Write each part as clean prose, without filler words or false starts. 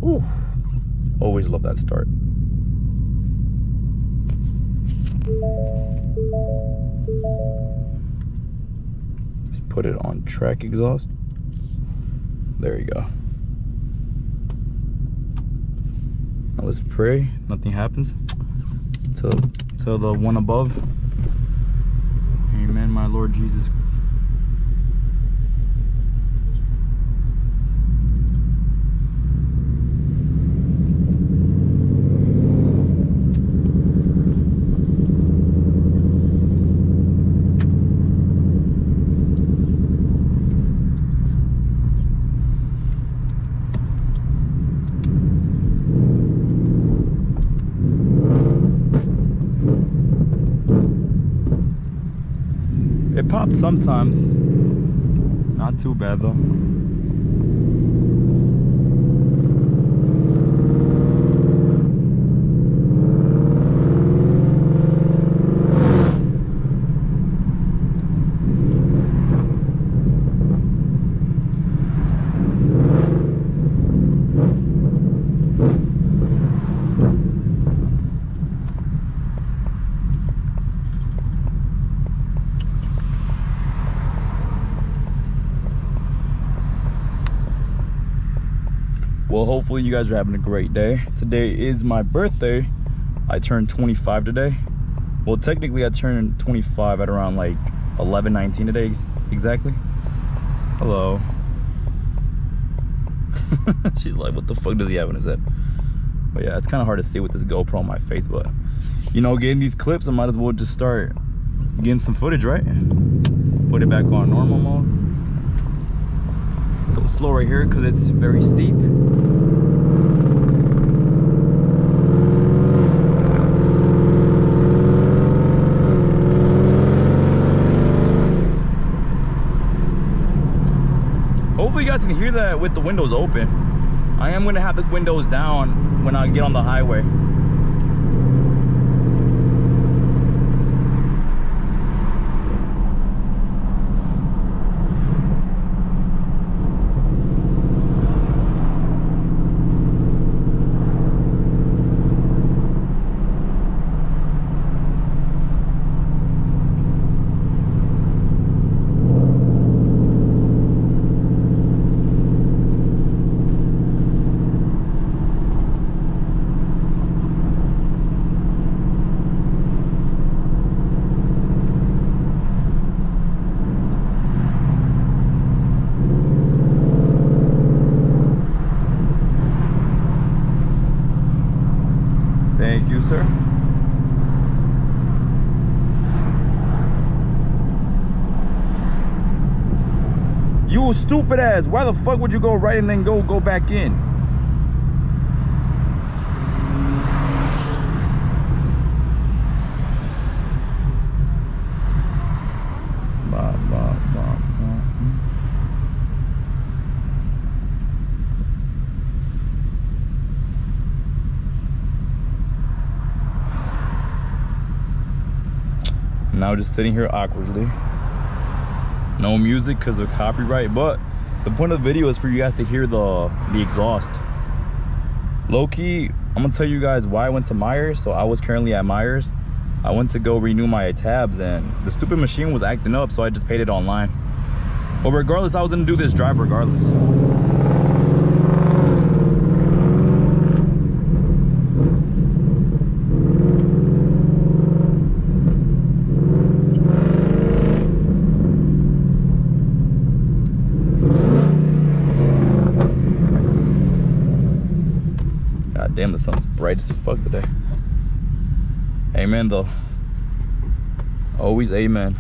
Whew. Always love that start. Just put it on track exhaust. There you go. Now let's pray nothing happens to the one above. Amen, my Lord Jesus. It pops sometimes, not too bad though. Well, hopefully you guys are having a great day. Today is my birthday. I turned 25 today. Well, technically I turned 25 at around like 11:19 today exactly. Hello. She's like, what the fuck does he have in his head? But yeah, it's kind of hard to see with this GoPro on my face, but you know, getting these clips, I might as well just start getting some footage, right? Put it back on normal mode. Go slow right here because it's very steep. Hopefully you guys can hear that with the windows open. I am going to have the windows down when I get on the highway. Thank you, sir. You stupid ass. Why the fuck would you go right and then go back in? Now just sitting here awkwardly. No music because of copyright, but the point of the video is for you guys to hear the exhaust. Low-key, I'm gonna tell you guys why I went to Myers. So I was currently at Myers. I went to go renew my tabs and the stupid machine was acting up, so I just paid it online. But regardless, I was gonna do this drive regardless. Damn, the sun's bright as fuck today. Amen though. Always amen.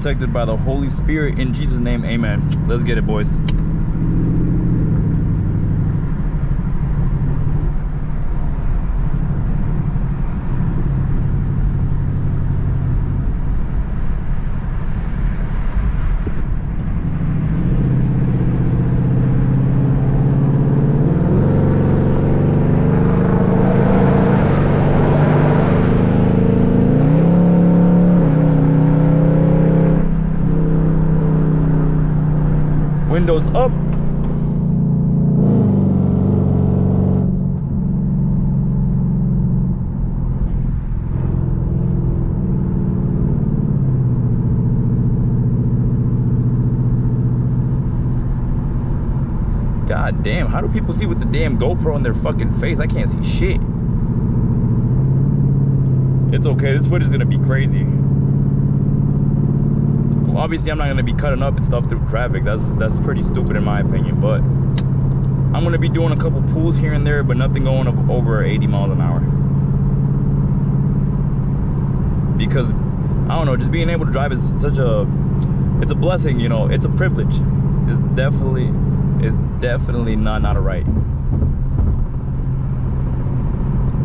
protected by the Holy Spirit in Jesus' name, amen. Let's get it, boys. Windows up. God damn, how do people see with the damn GoPro in their fucking face? I can't see shit. It's okay, this footage is gonna be crazy. Well, obviously I'm not gonna be cutting up and stuff through traffic. That's pretty stupid in my opinion, but I'm gonna be doing a couple pulls here and there, but nothing going over 80 miles an hour. Because I don't know, just being able to drive is such a, it's a blessing, you know, it's a privilege. It's definitely not a right.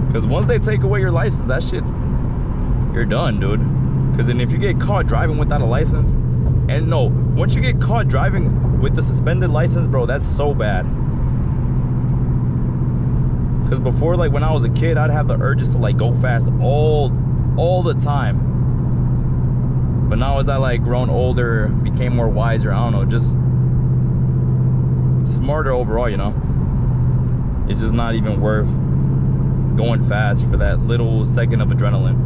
Because once they take away your license, that shit's, you're done, dude. Because then if you get caught driving without a license, and no, once you get caught driving with the suspended license, bro, that's so bad. Because before, like when I was a kid, I'd have the urges to like go fast all the time. But now as I like grown older, became more wiser, I don't know, just smarter overall, you know. It's just not even worth going fast for that little second of adrenaline.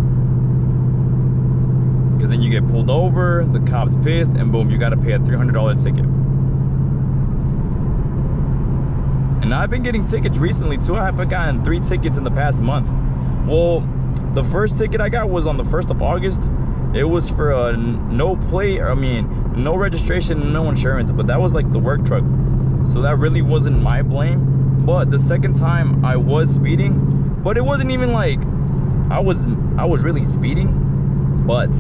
Because then you get pulled over, the cop's pissed, and boom, you got to pay a $300 ticket. And I've been getting tickets recently too. I have gotten 3 tickets in the past month. Well, the first ticket I got was on the 1st of August. It was for a no registration, no insurance, but that was like the work truck. So that really wasn't my blame. But the second time I was speeding, but it wasn't even like I was really speeding, but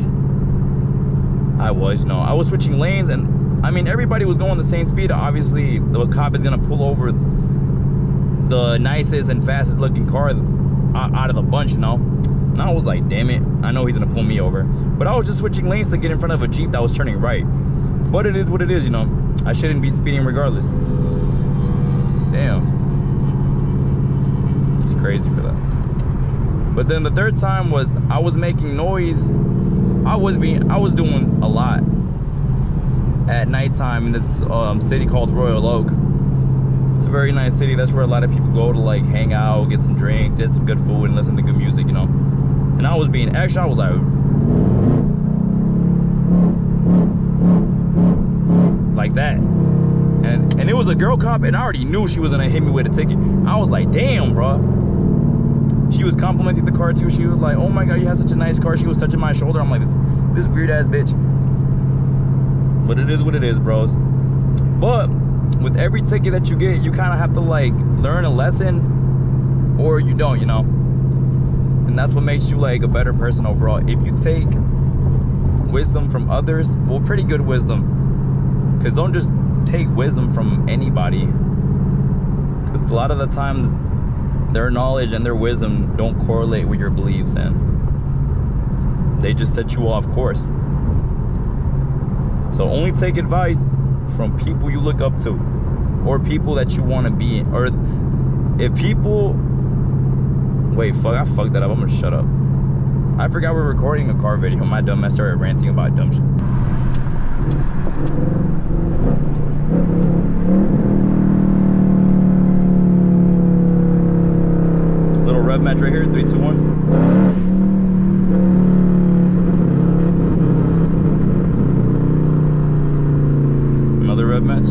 I was switching lanes, and I mean everybody was going the same speed. Obviously the cop is gonna pull over the nicest and fastest looking car out of the bunch, you know. And I was like, damn it, I know he's gonna pull me over. But I was just switching lanes to get in front of a Jeep that was turning right. But it is what it is, you know. I shouldn't be speeding regardless. Damn, it's crazy for that. But then the third time was I was making noise. I was doing a lot at nighttime in this city called Royal Oak. It's a very nice city. That's where a lot of people go to like hang out, get some drink, get some good food, and listen to good music, you know. And I was being extra. I was like that. And it was a girl cop, and I already knew she was gonna hit me with a ticket. I was like, damn, bro. She was complimenting the car too. She was like, oh my god, you have such a nice car. She was touching my shoulder. I'm like, this weird ass bitch. But it is what it is, bros. But with every ticket that you get, you kind of have to like learn a lesson, or you don't, you know. And that's what makes you like a better person overall. If you take wisdom from others, well, pretty good wisdom, because don't just take wisdom from anybody, because a lot of the times their knowledge and their wisdom don't correlate with your beliefs, and they just set you off course. So only take advice from people you look up to, or people that you want to be, or if people, wait, fuck, I fucked that up. I'm gonna shut up. I forgot we're recording a car video. My dumb ass started ranting about dumb shit. Little rev match right here, 3, 2, 1. Another rev match.